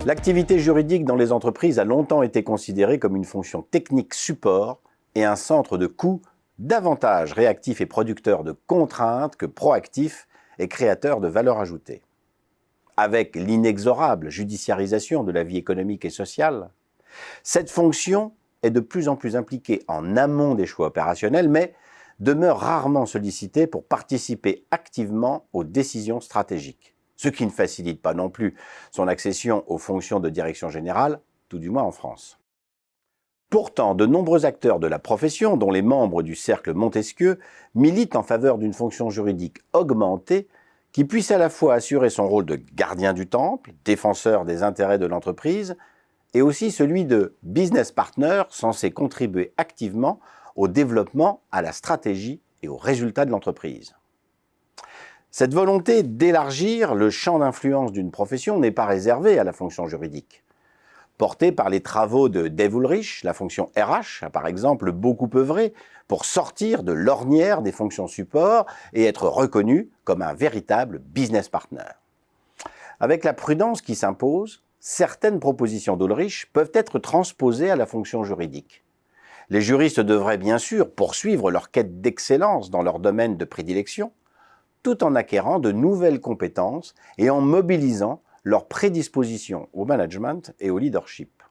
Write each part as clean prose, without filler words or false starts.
L'activité juridique dans les entreprises a longtemps été considérée comme une fonction technique support et un centre de coûts davantage réactif et producteur de contraintes que proactif et créateur de valeur ajoutée. Avec l'inexorable judiciarisation de la vie économique et sociale, cette fonction est de plus en plus impliquée en amont des choix opérationnels, mais demeure rarement sollicitée pour participer activement aux décisions stratégiques, ce qui ne facilite pas non plus son accession aux fonctions de direction générale, tout du moins en France. Pourtant, de nombreux acteurs de la profession, dont les membres du cercle Montesquieu, militent en faveur d'une fonction juridique augmentée qui puisse à la fois assurer son rôle de gardien du temple, défenseur des intérêts de l'entreprise, et aussi celui de business partner censé contribuer activement au développement, à la stratégie et aux résultats de l'entreprise. Cette volonté d'élargir le champ d'influence d'une profession n'est pas réservée à la fonction juridique. Portée par les travaux de Dave Ulrich, la fonction RH a par exemple beaucoup œuvré pour sortir de l'ornière des fonctions support et être reconnue comme un véritable business partner. Avec la prudence qui s'impose, certaines propositions d'Ulrich peuvent être transposées à la fonction juridique. Les juristes devraient bien sûr poursuivre leur quête d'excellence dans leur domaine de prédilection, tout en acquérant de nouvelles compétences et en mobilisant leur prédisposition au management et au leadership.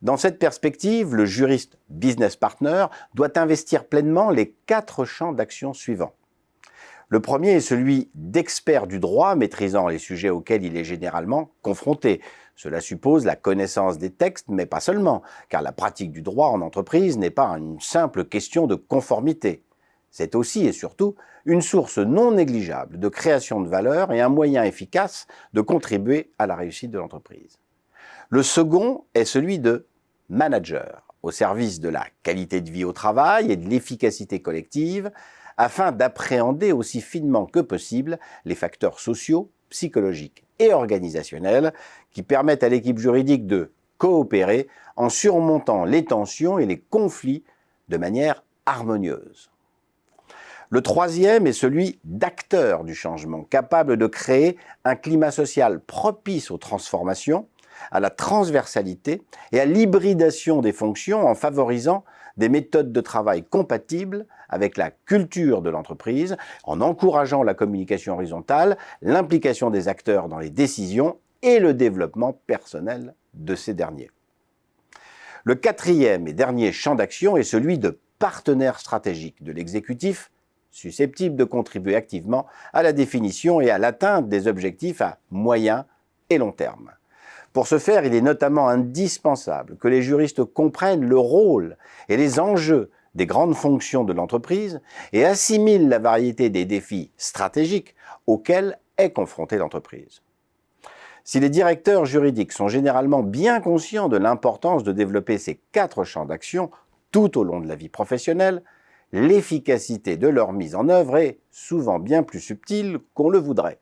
Dans cette perspective, le juriste business partner doit investir pleinement les 4 champs d'action suivants. Le premier est celui d'expert du droit maîtrisant les sujets auxquels il est généralement confronté. Cela suppose la connaissance des textes, mais pas seulement, car la pratique du droit en entreprise n'est pas une simple question de conformité. C'est aussi et surtout une source non négligeable de création de valeur et un moyen efficace de contribuer à la réussite de l'entreprise. Le second est celui de manager, au service de la qualité de vie au travail et de l'efficacité collective, afin d'appréhender aussi finement que possible les facteurs sociaux, psychologiques et organisationnels qui permettent à l'équipe juridique de coopérer en surmontant les tensions et les conflits de manière harmonieuse. Le troisième est celui d'acteur du changement, capable de créer un climat social propice aux transformations, à la transversalité et à l'hybridation des fonctions en favorisant des méthodes de travail compatibles avec la culture de l'entreprise, en encourageant la communication horizontale, l'implication des acteurs dans les décisions et le développement personnel de ces derniers. Le quatrième et dernier champ d'action est celui de partenaire stratégique de l'exécutif, susceptible de contribuer activement à la définition et à l'atteinte des objectifs à moyen et long terme. Pour ce faire, il est notamment indispensable que les juristes comprennent le rôle et les enjeux des grandes fonctions de l'entreprise et assimilent la variété des défis stratégiques auxquels est confrontée l'entreprise. Si les directeurs juridiques sont généralement bien conscients de l'importance de développer ces 4 champs d'action tout au long de la vie professionnelle, l'efficacité de leur mise en œuvre est souvent bien plus subtile qu'on le voudrait.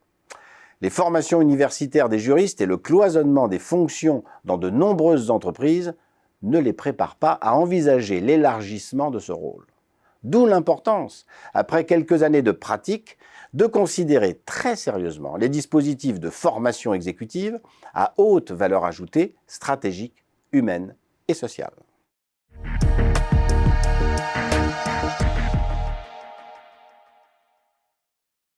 Les formations universitaires des juristes et le cloisonnement des fonctions dans de nombreuses entreprises ne les préparent pas à envisager l'élargissement de ce rôle. D'où l'importance, après quelques années de pratique, de considérer très sérieusement les dispositifs de formation exécutive à haute valeur ajoutée, stratégique, humaine et sociale.